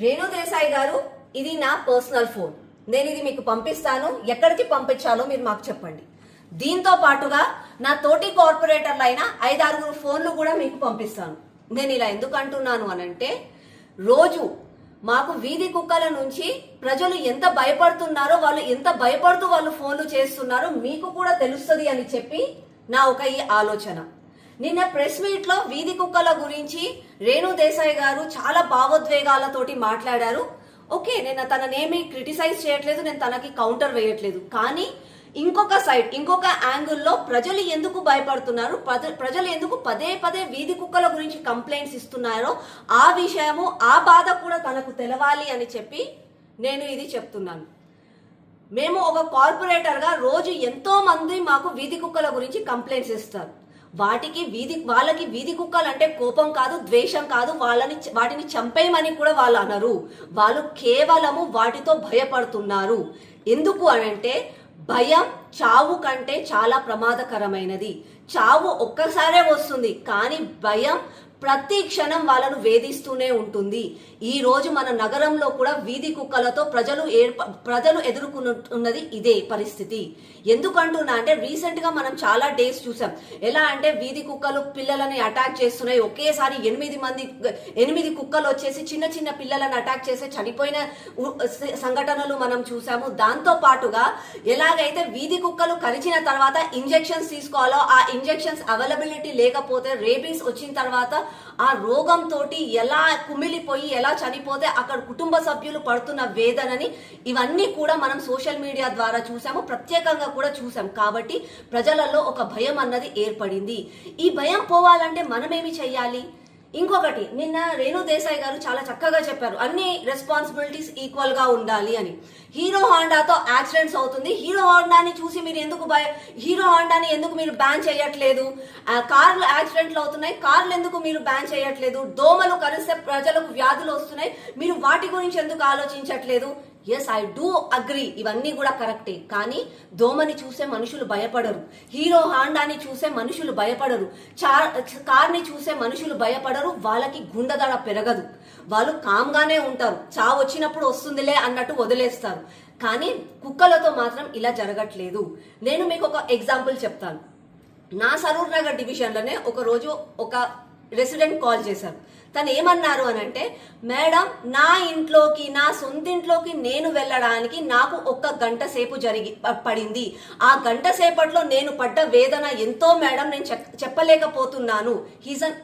రేణు దేశాయ్ గారు, ఇది నా పర్సనల్ ఫోన్. నేను ఇది మీకు పంపిస్తాను. ఎక్కడికి పంపించాలో మీరు మాకు చెప్పండి. దీంతో పాటుగా నా తోటి కార్పొరేటర్లు అయిన 5-6 ఫోన్లు కూడా మీకు పంపిస్తాను. నేను ఇలా ఎందుకు అంటున్నాను అనంటే, రోజు మాకు వీధి కుక్కల నుంచి ప్రజలు ఎంత భయపడుతున్నారో, వాళ్ళు ఎంత భయపడుతూ వాళ్ళు ఫోన్లు చేస్తున్నారో మీకు కూడా తెలుస్తుంది అని చెప్పి నా ఒక ఈ ఆలోచన. నిన్న ప్రెస్ మీట్ లో వీధి కుక్కల గురించి రేణు దేశాయ్ గారు చాలా భావోద్వేగాలతోటి మాట్లాడారు. ఓకే, నేను తననేమి క్రిటిసైజ్ చేయట్లేదు, నేను తనకి కౌంటర్ వేయట్లేదు. కానీ ఇంకొక సైడ్, ఇంకొక యాంగిల్లో ప్రజలు ఎందుకు భయపడుతున్నారు, ప్రజలు ఎందుకు పదే పదే వీధి కుక్కల గురించి కంప్లైంట్స్ ఇస్తున్నారో ఆ విషయము, ఆ బాధ కూడా తనకు తెలవాలి అని చెప్పి నేను ఇది చెప్తున్నాను. మేము ఒక కార్పొరేటర్ గా రోజు ఎంతో మంది మాకు వీధి కుక్కల గురించి కంప్లైంట్స్ ఇస్తారు. వాళ్ళకి వీధి కుక్కలు అంటే కోపం కాదు, ద్వేషం కాదు, వాటిని చంపేయమని కూడా వాళ్ళు అనరు. వాళ్ళు కేవలము వాటితో భయపడుతున్నారు. ఎందుకు అనంటే, భయం చావు కంటే చాలా ప్రమాదకరమైనది. చావు ఒక్కసారే వస్తుంది, కానీ భయం ప్రతి క్షణం వాళ్ళను వేధిస్తూనే ఉంటుంది. ఈ రోజు మన నగరంలో కూడా వీధి కుక్కలతో ప్రజలు ఎదుర్కొంటున్నది ఇదే పరిస్థితి. ఎందుకంటున్నా అంటే, రీసెంట్ గా మనం చాలా డేస్ చూసాం. ఎలా అంటే, వీధి కుక్కలు పిల్లలని అటాక్ చేస్తున్నాయి. ఒకేసారి 8 కుక్కలు వచ్చేసి చిన్న చిన్న పిల్లలను అటాక్ చేసి చనిపోయిన సంఘటనలు మనం చూసాము. దాంతో పాటుగా ఎలాగైతే వీధి కుక్కలు కరిచిన తర్వాత ఇంజెక్షన్స్ తీసుకోవాలో, ఆ ఇంజెక్షన్స్ అవైలబిలిటీ లేకపోతే, రేబీస్ వచ్చిన తర్వాత ఆ రోగంతో ఎలా కుమిలిపోయి ఎలా చనిపోతే అక్కడ కుటుంబ సభ్యులు పడుతున్న వేదనని, ఇవన్నీ కూడా మనం సోషల్ మీడియా ద్వారా చూసాము, ప్రత్యేకంగా కూడా చూసాం. కాబట్టి ప్రజలలో ఒక భయం అన్నది ఏర్పడింది. ఈ భయం పోవాలంటే మనమేమి చెయ్యాలి? ఇంకొకటి, నిన్న రేణు దేశాయ్ గారు చాలా చక్కగా చెప్పారు, అన్ని రెస్పాన్సిబిలిటీస్ ఈక్వల్ గా ఉండాలి అని. హీరో హోండాతో యాక్సిడెంట్స్ అవుతుంది, హీరో హోండాని చూసి మీరు హీరో హోండాని ఎందుకు మీరు బ్యాన్ చేయట్లేదు? కార్లు యాక్సిడెంట్లు అవుతున్నాయి, కార్లు ఎందుకు మీరు బ్యాన్ చేయట్లేదు? దోమలు కరిస్తే ప్రజలకు వ్యాధులు వస్తున్నాయి, మీరు వాటి గురించి ఎందుకు ఆలోచించట్లేదు? ఎస్, ఐ డూ అగ్రీ, ఇవన్నీ కూడా కరెక్టే. కానీ దోమని చూసే మనుషులు భయపడరు, హీరో హాండాని చూసే మనుషులు భయపడరు, కార్ని చూసే మనుషులు భయపడరు. వాళ్ళకి గుండెదడ పెరగదు, వాళ్ళు కామ్గానే ఉంటారు. చావు వచ్చినప్పుడు వస్తుందిలే అన్నట్టు వదిలేస్తారు. కానీ కుక్కలతో మాత్రం ఇలా జరగట్లేదు. నేను మీకు ఒక ఎగ్జాంపుల్ చెప్తాను. నా సరూర్ నగర్ డివిజన్లోనే ఒక రోజు ఒక రెసిడెంట్ కాల్ చేశారు. తను ఏమన్నారు అని అంటే, మేడం, నా ఇంట్లోకి, నా సొంతింట్లోకి నేను వెళ్ళడానికి నాకు 1 గంట సేపు పడింది. ఆ గంట సేపట్లో నేను పడ్డ వేదన ఎంతో మేడం, నేను చెప్పలేకపోతున్నాను. He's an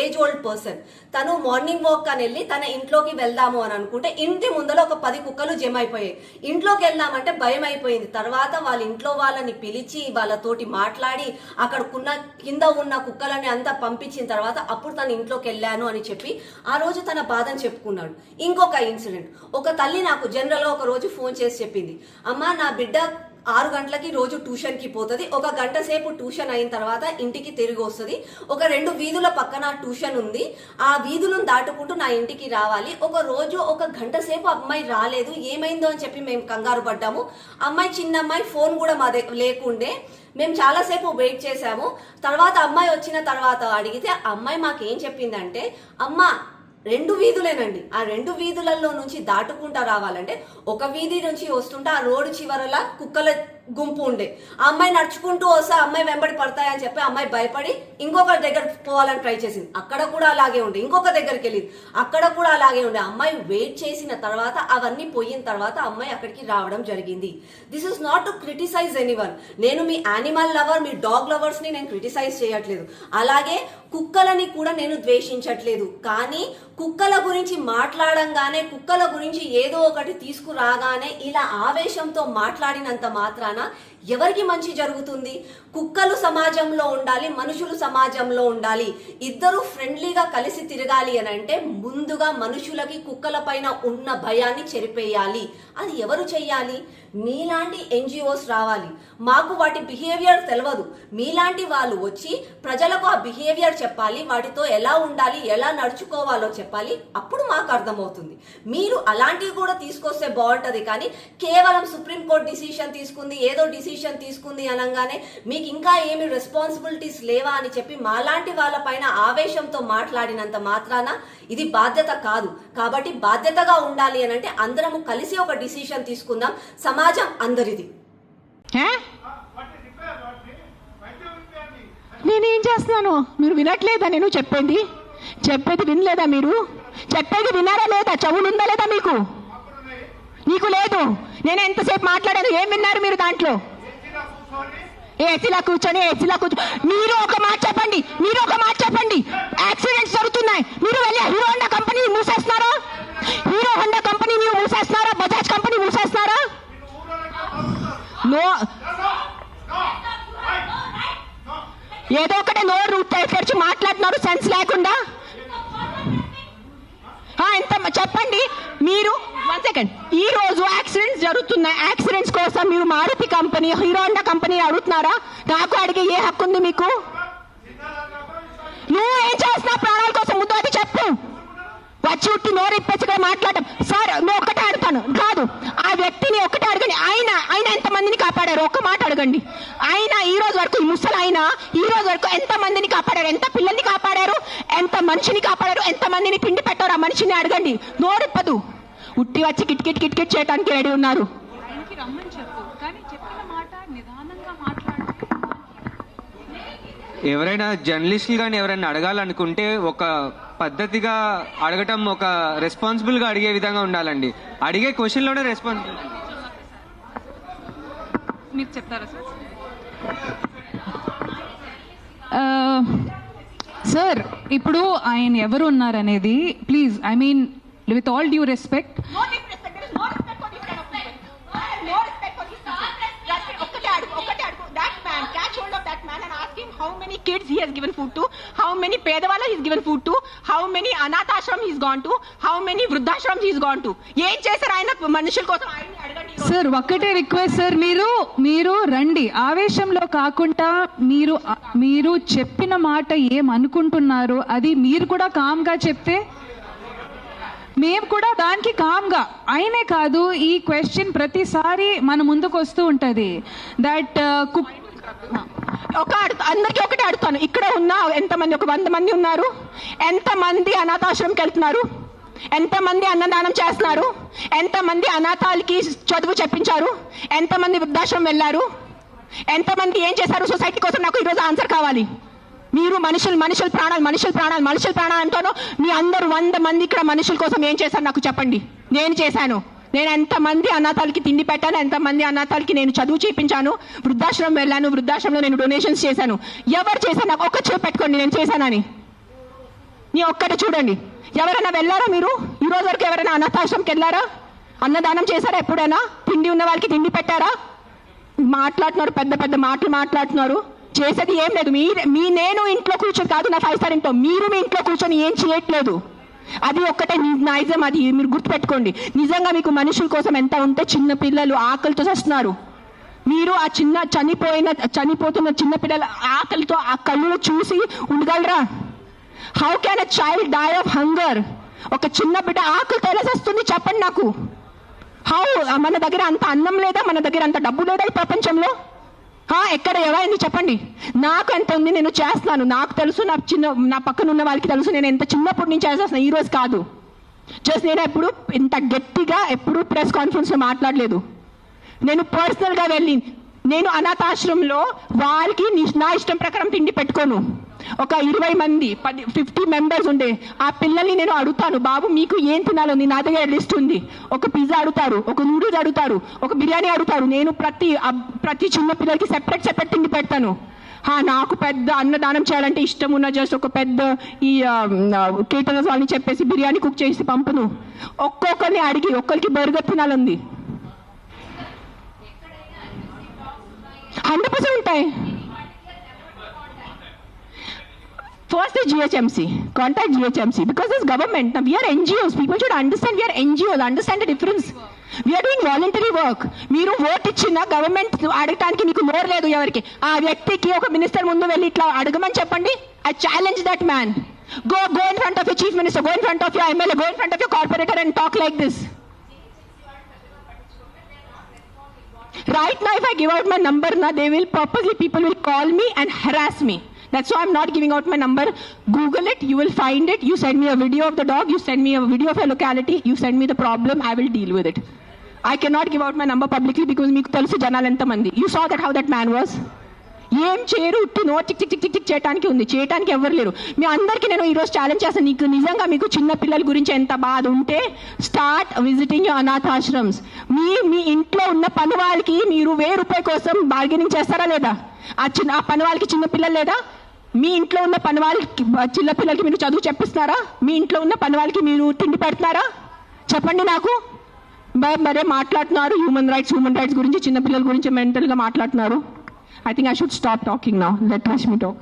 age old person. తను మార్నింగ్ వాక్ అని వెళ్ళి తన ఇంట్లోకి వెళ్దాము అని అనుకుంటే, ఇంటి ముందర ఒక 10 కుక్కలు జమ అయిపోయాయి. ఇంట్లోకి వెళ్దామంటే భయం అయిపోయింది. తర్వాత వాళ్ళ ఇంట్లో వాళ్ళని పిలిచి వాళ్ళతోటి మాట్లాడి అక్కడ కింద ఉన్న కుక్కలని అంతా పంపించిన తర్వాత అప్పుడు తన ఇంట్లోకి వెళ్ళాను అని చెప్పి ఆ రోజు తన బాధను చెప్పుకున్నాడు. ఇంకొక ఇన్సిడెంట్, ఒక తల్లి నాకు జనరల్ గా ఒక రోజు ఫోన్ చేసి చెప్పింది, అమ్మా, నా బిడ్డ 6 గంటలకి రోజు ట్యూషన్ కి పోతుంది. 1 గంట సేపు ట్యూషన్ అయిన తర్వాత ఇంటికి తిరిగి వస్తుంది. ఒక 2 వీధుల పక్కన ట్యూషన్ ఉంది, ఆ వీధులను దాటుకుంటూ నా ఇంటికి రావాలి. ఒక రోజు 1 గంట సేపు అమ్మాయి రాలేదు, ఏమైందో అని చెప్పి మేము కంగారు పడ్డాము. అమ్మాయి చిన్న అమ్మాయి, ఫోన్ కూడా మా దగ్గర లేకుండే. మేము చాలాసేపు వెయిట్ చేసాము. తర్వాత అమ్మాయి వచ్చిన తర్వాత అడిగితే అమ్మాయి మాకేం చెప్పిందంటే, అమ్మ, 2 వీధులేనండి, ఆ 2 వీధులలో నుంచి దాటుకుంటా రావాలంటే, ఒక వీధి నుంచి వస్తుంటే ఆ రోడ్డు చివరలా కుక్కల గుంపు ఉండే. ఆ అమ్మాయి నడుచుకుంటూ వస్తే అమ్మాయి వెంబడి పడతాయని చెప్పి అమ్మాయి భయపడి ఇంకొక దగ్గర పోవాలని ట్రై చేసింది. అక్కడ కూడా అలాగే ఉండే. ఇంకొక దగ్గరికి వెళ్ళింది, అక్కడ కూడా అలాగే ఉండే. అమ్మాయి వెయిట్ చేసిన తర్వాత అవన్నీ పోయిన తర్వాత అమ్మాయి అక్కడికి రావడం జరిగింది. This is not to criticize anyone. నేను మీ యానిమల్ లవర్, మీ డాగ్ లవర్స్ ని నేను క్రిటిసైజ్ చేయట్లేదు. అలాగే కుక్కలని కూడా నేను ద్వేషించట్లేదు. కానీ కుక్కల గురించి మాట్లాడంగానే, కుక్కల గురించి ఏదో ఒకటి తీసుకురాగానే ఇలా ఆవేశంతో మాట్లాడినంత మాత్రాన ఎవరికి మంచి జరుగుతుంది? కుక్కలు సమాజంలో ఉండాలి, మనుషులు సమాజంలో ఉండాలి. ఇద్దరు ఫ్రెండ్లీగా కలిసి తిరగాలి అని అంటే ముందుగా మనుషులకి కుక్కల పైన ఉన్న భయాన్ని చెరిపేయాలి. అది ఎవరు చెయ్యాలి? మీలాంటి ఎన్జిఓస్ రావాలి. మాకు వాటి బిహేవియర్ తెలియదు, మీలాంటి వాళ్ళు వచ్చి ప్రజలకు ఆ బిహేవియర్ చెప్పాలి, వాటితో ఎలా ఉండాలి, ఎలా నడుచుకోవాలో చెప్పాలి. అప్పుడు మాకు అర్థమవుతుంది. మీరు అలాంటివి కూడా తీసుకొస్తే బాగుంటది. కానీ కేవలం సుప్రీంకోర్టు డిసిషన్ తీసుకుంది, ఏదో డిసిషన్ డిసిషన్ తీసుకుంది అనగానే మీకు ఇంకా ఏమి రెస్పాన్సిబిలిటీస్ లేవా అని చెప్పి మాలాంటి వాళ్ళపైన ఆవేశంతో మాట్లాడినంత మాత్రాన ఇది బాధ్యత కాదు. కాబట్టి బాధ్యతగా ఉండాలి అని అంటే అందరము కలిసి ఒక డిసిషన్ తీసుకుందాం. సమాజం అందరిది. నేనేం చేస్తున్నాను? మీరు వినట్లేదా? నేను చెప్పేది వినలేదా? మీరు చెప్పేది విన్నారా లేదా? చెవులుందా లేదా మీకు? నీకు లేదు. నేను ఎంతసేపు మాట్లాడాను, ఏం విన్నారు మీరు దాంట్లో? ఏసీలా కూర్చొని మీరు ఒక మాట చెప్పండి. యాక్సిడెంట్స్ జరుగుతున్నాయి, మీరు వెళ్ళి హీరో హోండా కంపెనీ మూసేస్తున్నారా? బజాజ్ కంపెనీ మూసేస్తున్నారా? నో, ఏదో ఒకటే నోరు తెరిచి మాట్లాడుతున్నారు సెన్స్ లేకుండా. ఎంత చెప్పండి మీరు. 1 సెకండ్. ఈ రోజు యాక్సిడెంట్స్ జరుగుతున్నాయి, యాక్సిడెంట్స్ కోసం మీరు Maruti company, Hero Honda company అడుగుతున్నారా? నాకు అడిగే ఏ హక్కు ఉంది మీకు? నువ్వు ఏం చేస్తున్నావు ప్రాణాల కోసం? ముందు అది చెప్పు. వచ్చి ఉట్టి నోరు ఇప్పేసి మాట్లాడటం. సార్ నువ్వు ఒక్కటే అడుగుతాను కాదు, ఆ వ్యక్తిని ఒక్కటే అడగండి. ఆయన ఎంతమందిని కాపాడారు? ఒక్క మాట అడగండి. ఆయన ఈ రోజు వరకు, ఈ ముసలి ఆయన ఈ రోజు వరకు ఎంత మందిని కాపాడారు? ఎంత పిల్లల్ని కాపాడారు? ఎంత మనిషిని కాపాడారు? ఎంత మందిని తిండి పెట్టారు? ఆ మనిషిని అడగండి. నోరిప్పదు. ఉట్టి వచ్చి కిట్ చేయడానికి రెడీ ఉన్నారు. ఎవరైనా జర్నలిస్టులు కానీ ఎవరైనా అడగాలనుకుంటే ఒక పద్ధతిగా అడగటం, ఒక రెస్పాన్సిబుల్గా అడిగే విధంగా ఉండాలండి. అడిగే క్వశ్చన్లోనే రెస్పాన్సిబుల్. మీరు చెప్తారా సార్? ఇప్పుడు ఆయన ఎవరు ఉన్నారనేది please, I mean with all due respect, how many kids he has given food to, how many pedavalla he has given food to, how many anath ashram he has gone to, how many vruddhashrams he has gone to. ఏం చేశారు ఆయన మనుషుల కోసం? ఆయన్ని అడగండి. Sir ఒక్కటే request sir, మీరు రండి, ఆవేశంలో కాకుండా మీరు చెప్పిన మాట ఏం అనుకుంటున్నారు అది మీరు కూడా కామ్గా చెప్తే మేము కూడా దానికి కామ్గా. అయినే కాదు, ఈ క్వశ్చన్ ప్రతిసారి మన ముందుకు వస్తూ ఉంటుంది. దట్ అందరికీ ఒకటే అడుగుతాను. ఇక్కడ ఉన్న ఎంతమంది, ఒక 100 మంది ఉన్నారు, ఎంతమంది అనాథాశ్రమంకి వెళ్తున్నారు? ఎంతమంది అన్నదానం చేస్తున్నారు? ఎంతమంది అనాథాలకి చదువు చెప్పించారు? ఎంతమంది వృద్ధాశ్రమం వెళ్ళారు? ఎంతమంది ఏం చేశారు సొసైటీ కోసం? నాకు ఈరోజు ఆన్సర్ కావాలి. మీరు మనుషుల ప్రాణాలు అంటాను. మీ అందరూ 100 మంది ఇక్కడ మనుషుల కోసం ఏం చేశారు నాకు చెప్పండి. నేను చేశాను. నేను ఎంతమంది అనాథాలకి తిండి పెట్టాను, ఎంతమంది అనాథాలకి నేను చదువు చేయించాను, వృద్ధాశ్రమం వెళ్ళాను, వృద్ధాశ్రమంలో నేను డొనేషన్స్ చేశాను. ఎవరు చేశాను? నాకు ఒక్క చేయి పెట్టుకోండి నేను చేశానని. నీ ఒక్కటి చూడండి. ఎవరైనా వెళ్ళారా మీరు? ఈ రోజు వరకు ఎవరైనా అనాథాశ్రమంకి వెళ్ళారా? అన్నదానం చేశారా ఎప్పుడైనా? తిండి ఉన్న వాళ్ళకి తిండి పెట్టారా? మాట్లాడుతున్నారు, పెద్ద మాటలు మాట్లాడుతున్నారు. చేసేది ఏం లేదు. నేను ఇంట్లో కూర్చొని కాదు, నా 5 స్టార్ ఇంట్లో, మీరు మీ ఇంట్లో కూర్చొని ఏం చేయట్లేదు. అది ఒక్కటే నైజం. అది మీరు గుర్తుపెట్టుకోండి. నిజంగా మీకు మనుషుల కోసం ఎంత ఉంటే, చిన్న పిల్లలు ఆకలితో వస్తున్నారు. మీరు ఆ చనిపోతున్న చిన్న పిల్లల ఆకలితో ఆ కళ్ళు చూసి ఉండగలరా? How can a child die of hunger? ఒక చిన్న బిడ్డ ఆకలితో ఎలా వస్తుంది చెప్పండి నాకు. హౌ? మన దగ్గర అంత అన్నం లేదా? మన దగ్గర అంత డబ్బు లేదా ఈ ప్రపంచంలో? ఎక్కడ ఎవరైంది చెప్పండి. నాకు ఎంత ఉంది, నేను చేస్తున్నాను. నాకు తెలుసు, నా పక్కన ఉన్న వాళ్ళకి తెలుసు. నేను ఎంత చిన్నప్పటి నుంచి చేస్తున్నాను, ఈ రోజు కాదు. జస్ట్ నేను ఎప్పుడు ఇంత గట్టిగా ఎప్పుడు ప్రెస్ కాన్ఫరెన్స్లో మాట్లాడలేదు. నేను పర్సనల్గా వెళ్ళి, నేను అనాథాశ్రమంలో వాళ్ళకి నా ఇష్టం ప్రకారం తిండి పెట్టుకోను. ఒక 20 మంది 50 మెంబర్స్ ఉండే ఆ పిల్లల్ని నేను అడుగుతాను, బాబు మీకు ఏం తినాలో? నా దగ్గర లిస్ట్ ఉంది. ఒక పిజ్జా అడుగుతారు, ఒక నూడిల్స్ అడుగుతారు, ఒక బిర్యానీ అడుగుతారు. నేను ప్రతి చిన్న పిల్లలకి సెపరేట్ తిండి పెడతాను. నాకు పెద్ద అన్నదానం చేయాలంటే ఇష్టం ఉన్న జస్ట్ ఒక పెద్ద ఈ కేటరర్స్ వాళ్ళని చెప్పేసి బిర్యానీ కుక్ చేసి పంపను. ఒక్కొక్కరిని అడిగి ఒక్కరికి బర్గర్ తినాలంది. 100% ఉంటాయి. First is GHMC. Contact GHMC because this government. Now we are NGOs. People should understand we are NGOs. Understand the difference. We are doing voluntary work. మీరు ఓట్ ఇచ్చిన గవర్నమెంట్ అడగటానికి నీకు నోరు లేదు. ఎవరికి? ఆ వ్యక్తికి ఒక మినిస్టర్ ముందు వెళ్ళి ఇట్లా అడగమని చెప్పండి. I challenge that man. Go in front of your chief minister. Go in front of your MLA. Go in front of your corporator and talk like this. Right now, if I give out my number, na, they will purposely, people will call me and harass me. That's why I'm not giving out my number. Google it, you will find it. You send me a video of the dog, you send me a video of your locality, you send me the problem, I will deal with it. I cannot give out my number publicly because meeku telusu janalu enta mandi. You saw that how that man was. ఏం చేయరు, ఉట్టి no tick tick tick tick tick చేయడానికి ఉంది, చేయడానికి ఎవరు లేరు. మీ అందరికీ నేను ఈరోజు ఛాలెంజ్ చేస్తాను, నీకు నిజంగా మీకు చిన్న పిల్లల గురించి ఎంత బాధ ఉంటే స్టార్ట్ విజిటింగ్ యువర్ అనాథాశ్రమ్స్. మీ ఇంట్లో ఉన్న పని వాళ్ళకి మీరు ₹1000 కోసం బార్గెనింగ్ చేస్తారా లేదా? ఆ పని వాళ్ళకి చిన్న పిల్లలు లేదా? మీ ఇంట్లో ఉన్న పని వాళ్ళకి చిన్న పిల్లలకి మీరు చదువు చెప్పిస్తున్నారా? మీ ఇంట్లో ఉన్న పని వాళ్ళకి మీరు తిండి పెడుతున్నారా? చెప్పండి నాకు. మరే మాట్లాడుతున్నారు హ్యూమన్ రైట్స్ గురించి, చిన్న పిల్లల గురించి మెంటల్గా మాట్లాడుతున్నారు. I think I should stop talking now. Let Rashmi talk.